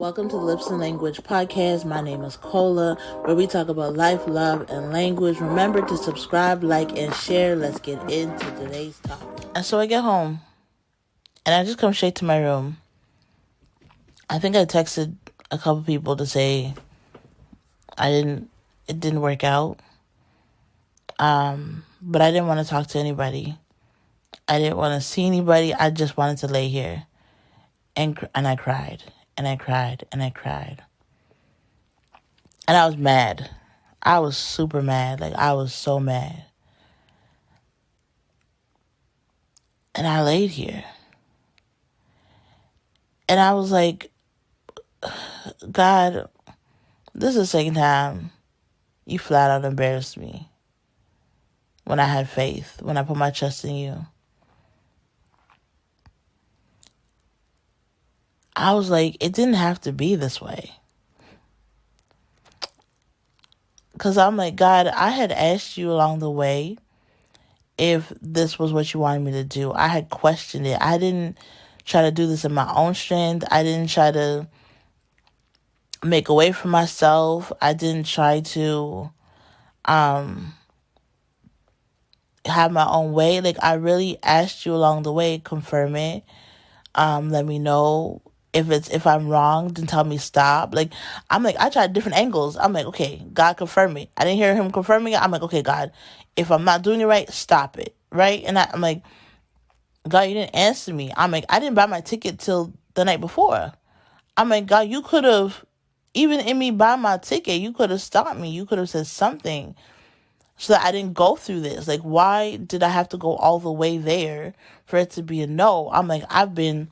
Welcome to the Lips and Language podcast. My name is Cola, where we talk about life, love, and language. Remember to subscribe, like, and share. Let's get into today's topic. And so I get home, and I just come straight to my room. I think I texted a couple people to say it didn't work out. But I didn't want to talk to anybody. I didn't want to see anybody. I just wanted to lay here. And I cried. And I cried. And I cried. And I was mad. I was super mad. I was so mad. And I laid here. And I was like, God, this is the second time you flat out embarrassed me. When I had faith. When I put my trust in you. I was like, it didn't have to be this way. Because I'm like, God, I had asked you along the way if this was what you wanted me to do. I had questioned it. I didn't try to do this in my own strength. I didn't try to make a way for myself. I didn't try to have my own way. I really asked you along the way, confirm it. Let me know if I'm wrong, then tell me stop. I tried different angles. I'm like, okay, God, confirm it. I didn't hear him confirming it. I'm like, okay, God, if I'm not doing it right, stop it. Right? And I'm like, God, you didn't answer me. I'm like, I didn't buy my ticket till the night before. I'm like, God, you could have, even in me buying my ticket, you could have stopped me. You could have said something so that I didn't go through this. Why did I have to go all the way there for it to be a no? I'm like, I've been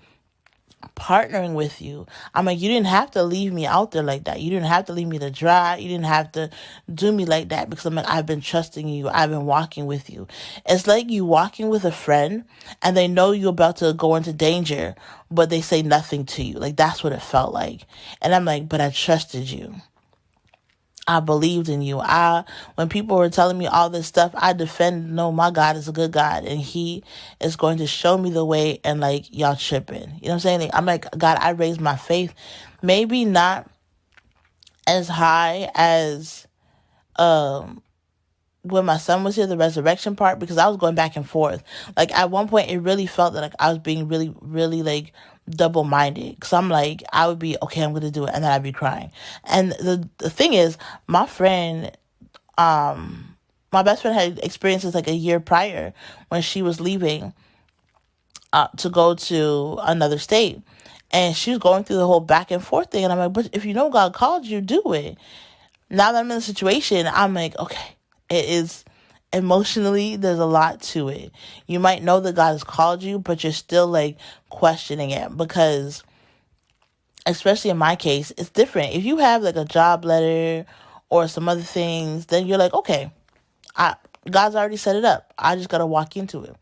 partnering with you. I'm like, you didn't have to leave me out there like that. You didn't have to leave me to dry. You didn't have to do me like that, because I'm like, I've been trusting you. I've been walking with you. It's like you walking with a friend and they know you're about to go into danger, but they say nothing to you. That's what it felt like. And I'm like, but I trusted you. I believed in you. When people were telling me all this stuff, I no, my God is a good God, and he is going to show me the way, and y'all tripping. You know what I'm saying? I'm like, God, I raised my faith. Maybe not as high as when my son was here, the resurrection part, because I was going back and forth. At one point, it really felt that I was being really, really double-minded, because I'm like, I would be, okay, I'm going to do it, and then I'd be crying. And the thing is, my friend, my best friend had experienced this a year prior when she was leaving to go to another state. And she was going through the whole back and forth thing. And I'm like, but if you know God called you, do it. Now that I'm in the situation, I'm like, okay, it is emotionally, there's a lot to it. You might know that God has called you, but you're still questioning it, because especially in my case, it's different. If you have a job letter or some other things, then you're like, okay, God's already set it up. I just got to walk into it.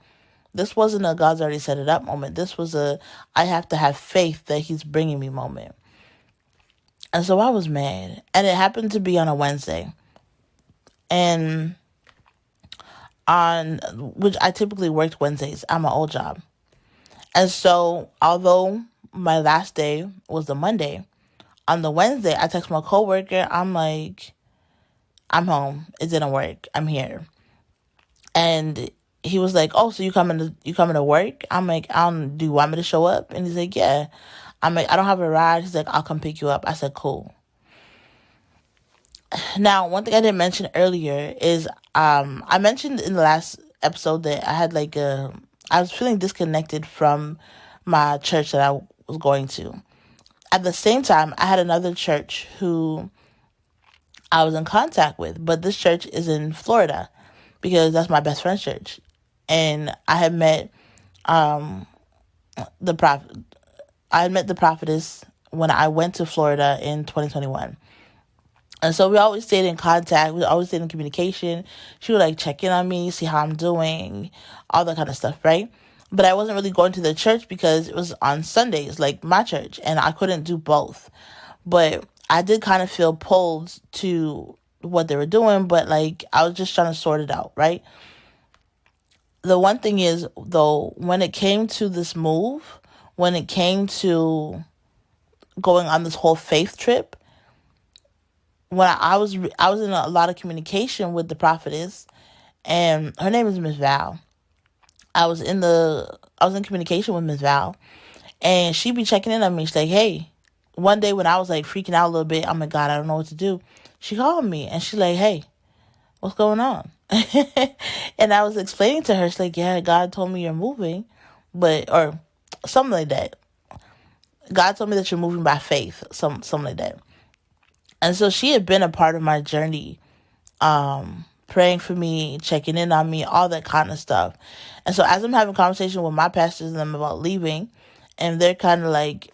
This wasn't a God's already set it up moment. This was I have to have faith that he's bringing me moment. And so I was mad. And it happened to be on a Wednesday. And which I typically worked Wednesdays at my old job. And so, although my last day was the Monday, on the Wednesday, I text my coworker. I'm like, I'm home. It didn't work. I'm here. And he was like, oh, so you coming to work? I'm like, do you want me to show up? And he's like, yeah. I'm like, I don't have a ride. He's like, I'll come pick you up. I said, cool. Now, one thing I didn't mention earlier is, I mentioned in the last episode that I had I was feeling disconnected from my church that I was going to. At the same time, I had another church who I was in contact with, but this church is in Florida, because that's my best friend's church. And I had met the prophetess when I went to Florida in 2021. And so we always stayed in contact. We always stayed in communication. She would check in on me, see how I'm doing, all that kind of stuff, right? But I wasn't really going to the church because it was on Sundays, my church, and I couldn't do both. But I did kind of feel pulled to what they were doing, but I was just trying to sort it out, right? The one thing is, though, when it came to this move, when it came to going on this whole faith trip, when I was in a lot of communication with the prophetess, and her name is Miss Val. I was in communication with Miss Val, and she be checking in on me. She's like, hey, one day when I was like freaking out a little bit, oh my God, I don't know what to do. She called me and she's like, hey, what's going on? And I was explaining to her, she's like, yeah, God told me you're moving, or something like that. God told me that you're moving by faith, something like that. And so she had been a part of my journey, praying for me, checking in on me, all that kind of stuff. And so as I'm having conversation with my pastors and them about leaving, and they're kind of like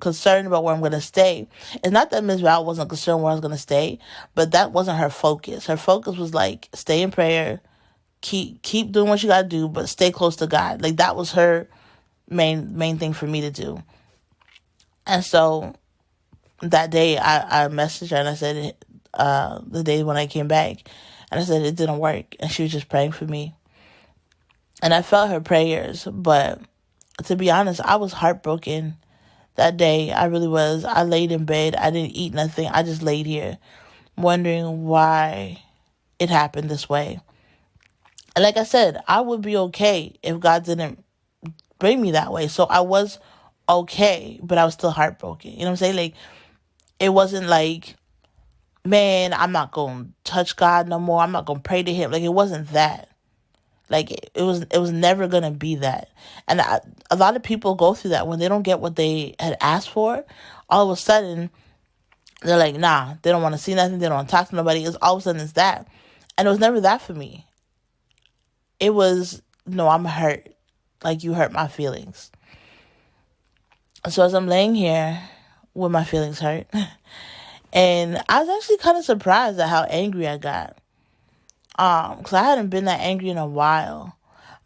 concerned about where I'm going to stay. It's not that Ms. Val wasn't concerned where I was going to stay, but that wasn't her focus. Her focus was like, stay in prayer, keep doing what you got to do, but stay close to God. Like that was her main thing for me to do. And so that day I messaged her and I said, the day when I came back, and I said it didn't work, and she was just praying for me. And I felt her prayers, but to be honest, I was heartbroken that day. I really was. I laid in bed. I didn't eat nothing. I just laid here wondering why it happened this way. And like I said, I would be okay if God didn't bring me that way. So I was okay, but I was still heartbroken. You know what I'm saying? Like, it wasn't like, man, I'm not going to touch God no more. I'm not going to pray to him. Like, it wasn't that. Like, it was never going to be that. And a lot of people go through that when they don't get what they had asked for. All of a sudden, they're like, nah, they don't want to see nothing. They don't want to talk to nobody. It's all of a sudden it's that. And it was never that for me. It was, no, I'm hurt. Like, you hurt my feelings. So as I'm laying here with my feelings hurt, and I was actually kind of surprised at how angry I got. Because I hadn't been that angry in a while.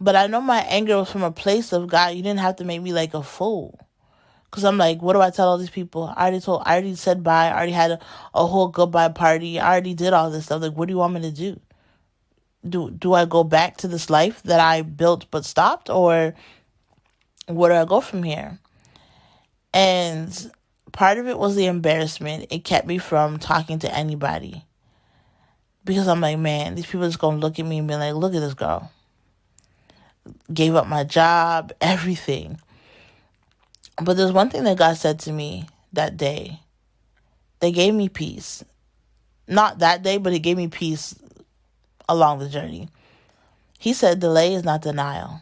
But I know my anger was from a place of, God, you didn't have to make me like a fool. Because I'm like, what do I tell all these people? I already said bye. I already had a whole goodbye party. I already did all this stuff. Like, what do you want me to do? Do I go back to this life that I built but stopped? Or where do I go from here? And part of it was the embarrassment. It kept me from talking to anybody. Because I'm like, man, these people just going to look at me and be like, look at this girl. Gave up my job, everything. But there's one thing that God said to me that day. They gave me peace. Not that day, but it gave me peace along the journey. He said, delay is not denial.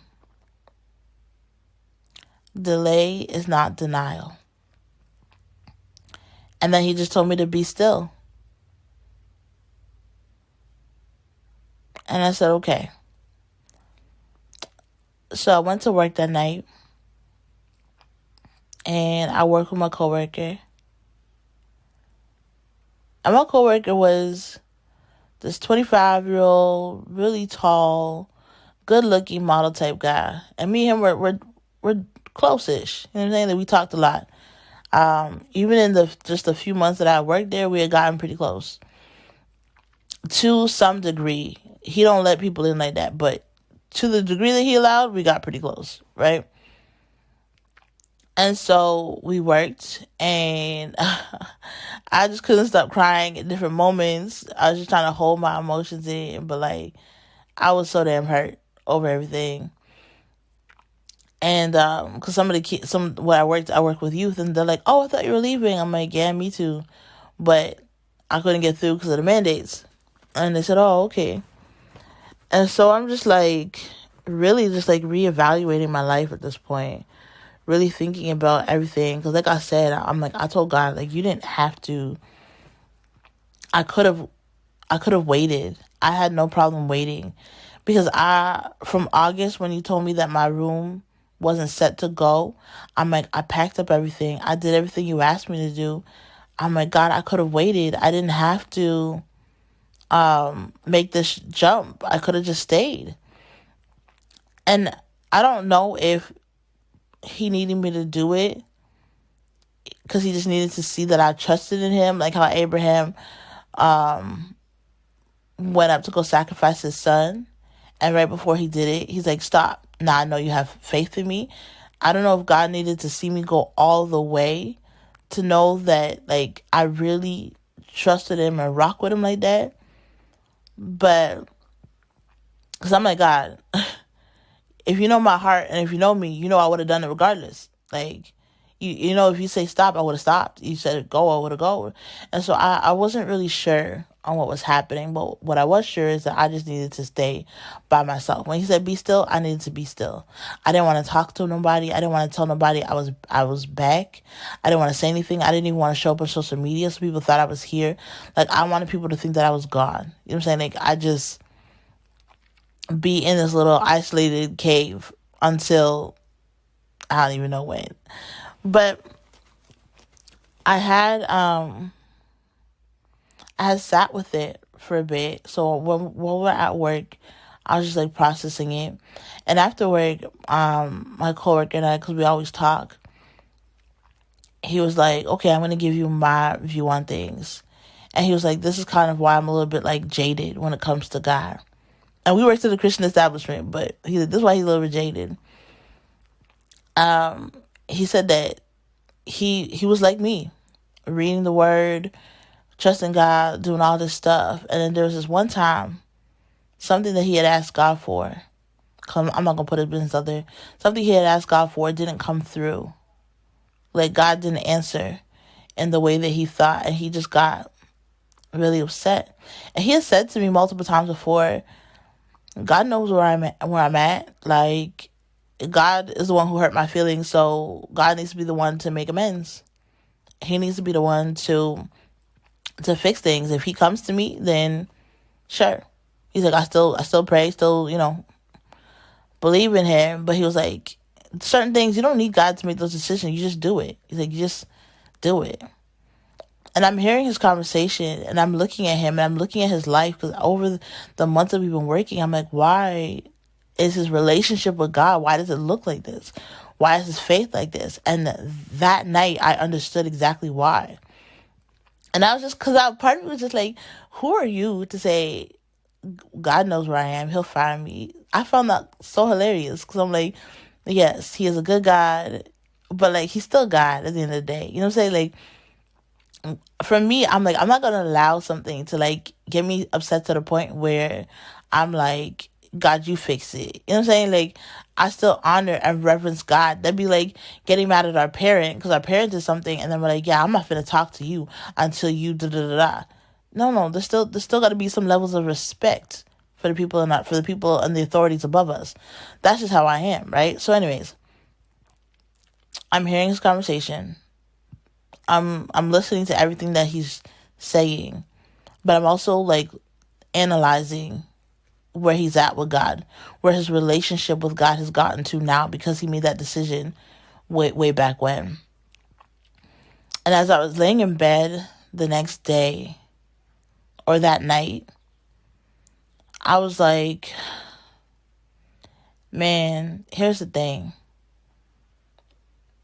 Delay is not denial. And then he just told me to be still. And I said, okay. So I went to work that night. And I worked with my coworker. And my coworker was this 25-year-old, really tall, good-looking model type guy. And me and him we're close-ish. You know what I'm saying? Like, we talked a lot. Even in just a few months that I worked there, we had gotten pretty close. To some degree. He don't let people in like that. But to the degree that he allowed, we got pretty close. Right? And so we worked, and I just couldn't stop crying at different moments. I was just trying to hold my emotions in, but like, I was so damn hurt over everything. And because some of the kids, where I worked with youth, and they're like, "Oh, I thought you were leaving." I'm like, "Yeah, me too," but I couldn't get through because of the mandates. And they said, "Oh, okay." And so I'm just like, really, just like reevaluating my life at this point. Really thinking about everything, because like I said, I told God, like, you didn't have to. I could have waited. I had no problem waiting, because from August, when you told me that my room wasn't set to go, I'm like, I packed up everything. I did everything you asked me to do. I'm like, God, I could have waited. I didn't have to make this jump. I could have just stayed. And I don't know if he needed me to do it because he just needed to see that I trusted in him, like how Abraham went up to go sacrifice his son, and right before he did it, he's like, stop. Now I know you have faith in me. I don't know if God needed to see me go all the way to know that, like, I really trusted him and rock with him like that. But, because I'm like, God, if you know my heart and if you know me, you know I would have done it regardless. Like, you know, if you say stop, I would have stopped. You said go, I would have go. And so I wasn't really sure on what was happening, but what I was sure is that I just needed to stay by myself. When he said be still, I needed to be still. I didn't want to talk to nobody. I didn't want to tell nobody I was back. I didn't want to say anything. I didn't even want to show up on social media so people thought I was here. Like, I wanted people to think that I was gone. You know what I'm saying? Like, I just be in this little isolated cave until I don't even know when. But I had sat with it for a bit. So when we're at work, I was just like processing it. And after work, my coworker and I, because we always talk, he was like, okay, I'm going to give you my view on things. And he was like, this is kind of why I'm a little bit like jaded when it comes to God. And we worked at a Christian establishment, but this is why he's a little bit jaded. He said that he was like me, reading the word, trusting God, doing all this stuff. And then there was this one time, something that he had asked God for. I'm not going to put his business out there. Something he had asked God for didn't come through. Like, God didn't answer in the way that he thought. And he just got really upset. And he has said to me multiple times before, God knows where I'm at. Like, God is the one who hurt my feelings, so God needs to be the one to make amends. He needs to be the one to fix things. If he comes to me, then sure. He's like, I still pray, still, believe in him. But he was like, certain things, you don't need God to make those decisions. You just do it. He's like, you just do it. And I'm hearing his conversation, and I'm looking at him, and I'm looking at his life, because over the months that we've been working, I'm like, why is his relationship with God, why does it look like this? Why is his faith like this? And that night, I understood exactly why. And I was just, because part of me was just like, who are you to say, God knows where I am, he'll find me? I found that so hilarious, because I'm like, yes, he is a good God, but like, he's still God at the end of the day. You know what I'm saying? Like, for me, I'm like, I'm not going to allow something to like get me upset to the point where I'm like, God, you fix it. You know what I'm saying? Like, I still honor and reverence God. That'd be like getting mad at our parent because our parent did something and then we're like, yeah, I'm not going to talk to you until you da da da da. No, there's still got to be some levels of respect for the people and not for the people and the authorities above us. That's just how I am, right? So anyways, I'm hearing his conversation. I'm listening to everything that he's saying, but I'm also like analyzing where he's at with God, where his relationship with God has gotten to now because he made that decision way back when. And as I was laying in bed the next day or that night, I was like, man, here's the thing.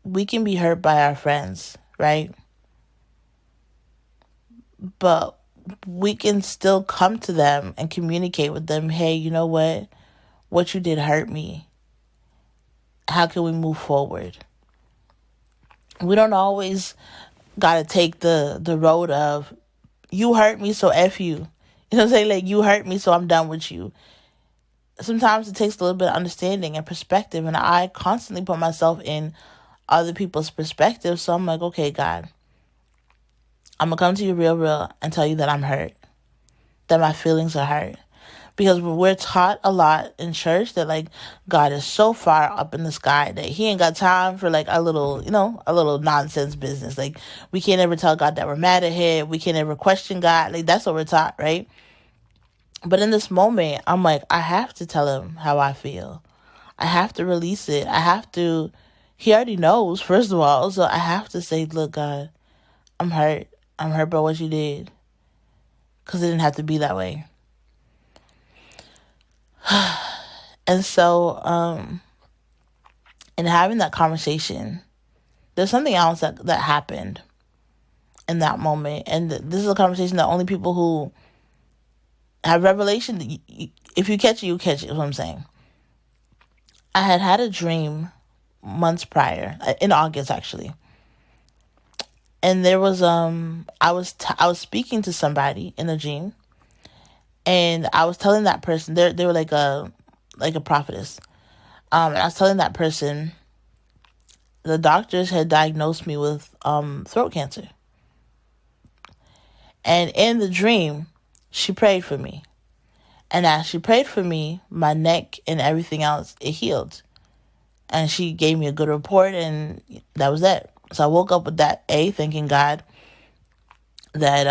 We can be hurt by our friends, right? But we can still come to them and communicate with them. Hey, you know what? What you did hurt me. How can we move forward? We don't always got to take the road of, you hurt me, so F you. You know what I'm saying? Like, you hurt me, so I'm done with you. Sometimes it takes a little bit of understanding and perspective. And I constantly put myself in other people's perspective. So I'm like, okay, God, I'm going to come to you real and tell you that I'm hurt, that my feelings are hurt. Because we're taught a lot in church that, like, God is so far up in the sky that he ain't got time for, like, a little nonsense business. Like, we can't ever tell God that we're mad at him. We can't ever question God. Like, that's what we're taught, right? But in this moment, I'm like, I have to tell him how I feel. I have to release it. He already knows, first of all. So I have to say, look, God, I'm hurt. I'm hurt by what you did. Because it didn't have to be that way. And so, in having that conversation, there's something else that happened in that moment. And this is a conversation that only people who have revelation, if you catch it, you catch it, is what I'm saying. I had a dream months prior, in August actually. And there was I was speaking to somebody in a dream, and I was telling that person, they were like a prophetess. And I was telling that person the doctors had diagnosed me with throat cancer. And in the dream, she prayed for me. And as she prayed for me, my neck and everything else, it healed. And she gave me a good report, and that was it. So I woke up with that, thanking God that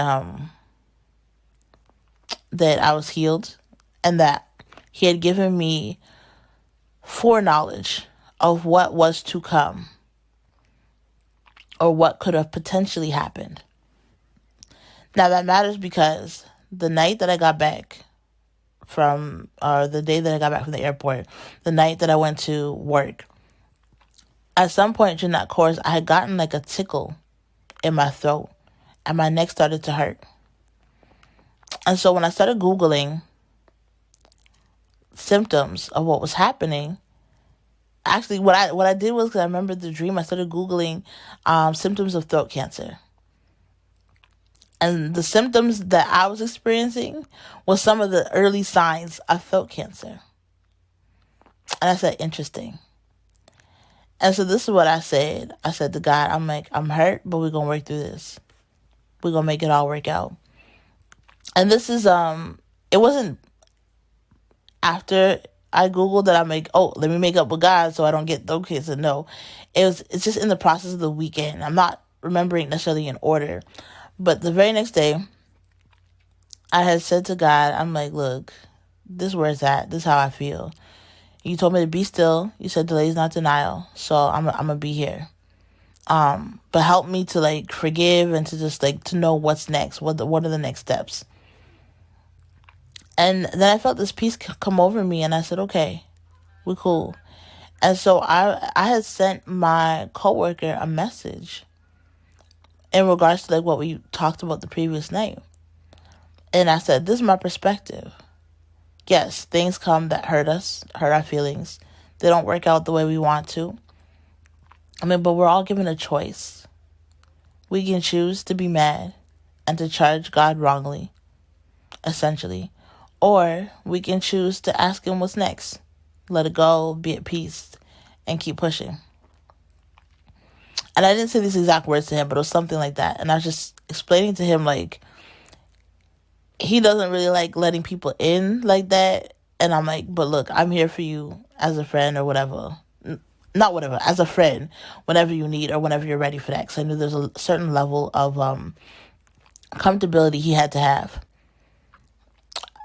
that I was healed, and that he had given me foreknowledge of what was to come, or what could have potentially happened. Now that matters because the night that I got back or the day that I got back from the airport, the night that I went to work, at some point during that course, I had gotten like a tickle in my throat, and my neck started to hurt. And so when I started Googling symptoms of what was happening, actually what I did was, because I remembered the dream, I started Googling symptoms of throat cancer. And the symptoms that I was experiencing was some of the early signs of throat cancer. And I said, interesting. And so this is what I said. I said to God, I'm like, I'm hurt, but we're going to work through this. We're going to make it all work out. And this is, it wasn't after I Googled that I'm like, oh, let me make up with God so I don't get throat cancer. No, it's just in the process of the weekend. I'm not remembering necessarily in order. But the very next day, I had said to God, I'm like, look, this is where it's at. This is how I feel. You told me to be still. You said delay is not denial. So I'm going to be here. But help me to like forgive and to just like to know what's next. What are the next steps? And then I felt this peace come over me, and I said, okay, we're cool. And so I had sent my coworker a message in regards to like what we talked about the previous night. And I said, this is my perspective. Yes, things come that hurt us, hurt our feelings. They don't work out the way we want to. But we're all given a choice. We can choose to be mad and to charge God wrongly, essentially. Or we can choose to ask him what's next. Let it go, be at peace, and keep pushing. And I didn't say these exact words to him, but it was something like that. And I was just explaining to him, like, he doesn't really like letting people in like that. And I'm like, but look, I'm here for you as a friend or whatever. Not whatever, as a friend, whenever you need or whenever you're ready for that. Because I knew there's a certain level of comfortability he had to have.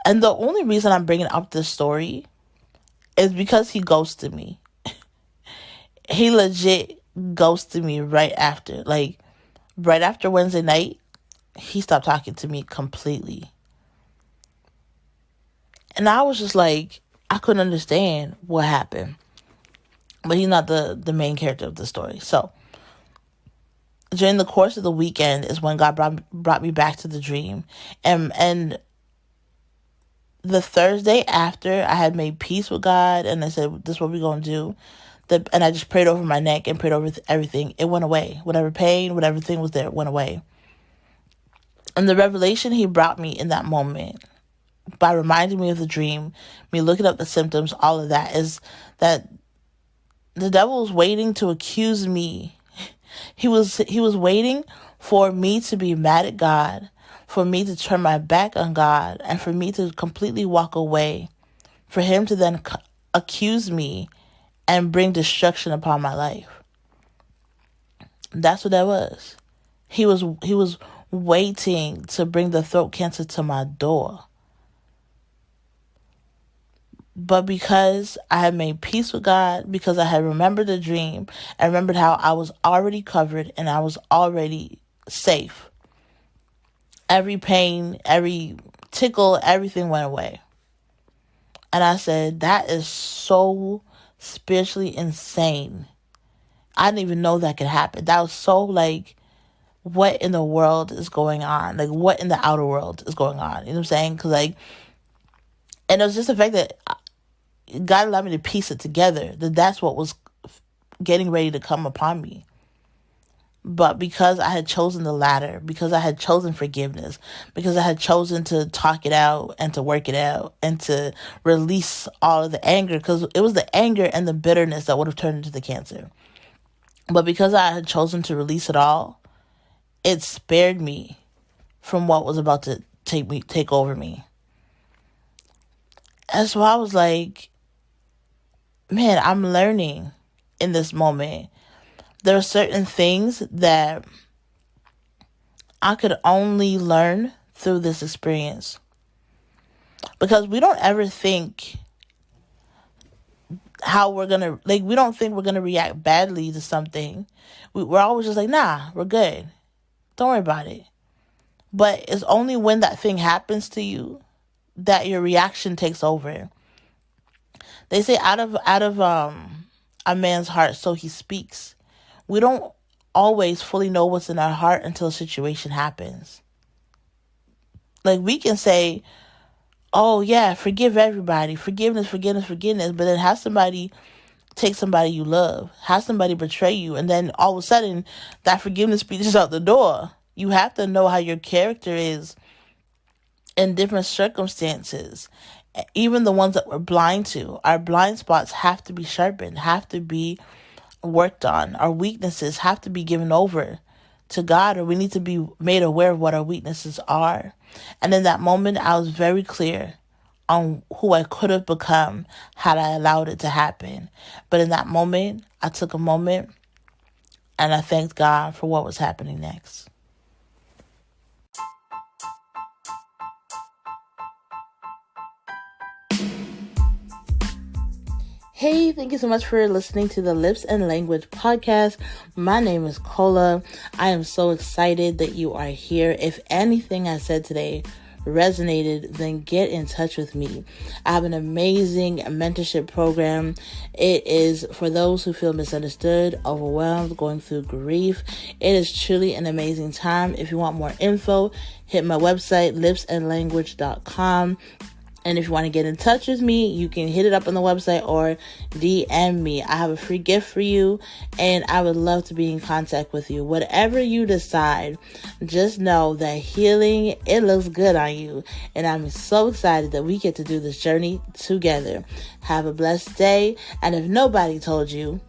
And the only reason I'm bringing up this story is because he ghosted me. He legit ghosted me right after. Like, right after Wednesday night, he stopped talking to me completely. And I was just like, I couldn't understand what happened. But he's not the main character of the story. So, during the course of the weekend is when God brought me back to the dream. And the Thursday after I had made peace with God and I said, this is what we're going to do. And I just prayed over my neck and prayed over everything. It went away. Whatever pain, whatever thing was there, it went away. And the revelation he brought me in that moment, by reminding me of the dream, me looking up the symptoms, all of that, is that the devil was waiting to accuse me. He was waiting for me to be mad at God, for me to turn my back on God, and for me to completely walk away, for him to then accuse me and bring destruction upon my life. That's what that was. He was waiting to bring the throat cancer to my door. But because I had made peace with God, because I had remembered the dream, I remembered how I was already covered and I was already safe. Every pain, every tickle, everything went away. And I said, that is so spiritually insane. I didn't even know that could happen. That was so like, what in the world is going on? Like, what in the outer world is going on? You know what I'm saying? Because like, and it was just the fact that God allowed me to piece it together, that's what was getting ready to come upon me. But because I had chosen the latter, because I had chosen forgiveness, because I had chosen to talk it out and to work it out and to release all of the anger, because it was the anger and the bitterness that would have turned into the cancer. But because I had chosen to release it all, it spared me from what was about to take over me. And so I was like, man, I'm learning in this moment. There are certain things that I could only learn through this experience. Because we don't ever think how we're going to, we don't think we're going to react badly to something. We're always just like, nah, we're good. Don't worry about it. But it's only when that thing happens to you that your reaction takes over. They say out of a man's heart, so he speaks. We don't always fully know what's in our heart until a situation happens. Like, we can say, oh yeah, forgive everybody, forgiveness, forgiveness, forgiveness, but then have somebody take somebody you love, have somebody betray you, and then all of a sudden that forgiveness speech is out the door. You have to know how your character is in different circumstances. Even the ones that we're blind to, our blind spots have to be sharpened, have to be worked on. Our weaknesses have to be given over to God, or we need to be made aware of what our weaknesses are. And in that moment, I was very clear on who I could have become had I allowed it to happen. But in that moment, I took a moment and I thanked God for what was happening next. Hey, thank you so much for listening to the Lips and Language podcast. My name is Kola. I am so excited that you are here. If anything I said today resonated, then get in touch with me. I have an amazing mentorship program. It is for those who feel misunderstood, overwhelmed, going through grief. It is truly an amazing time. If you want more info, hit my website, lipsandlanguage.com. And if you want to get in touch with me, you can hit it up on the website or DM me. I have a free gift for you, and I would love to be in contact with you. Whatever you decide, just know that healing, it looks good on you. And I'm so excited that we get to do this journey together. Have a blessed day. And if nobody told you,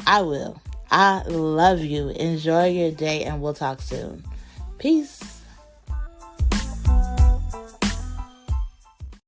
I will. I love you. Enjoy your day, and we'll talk soon. Peace.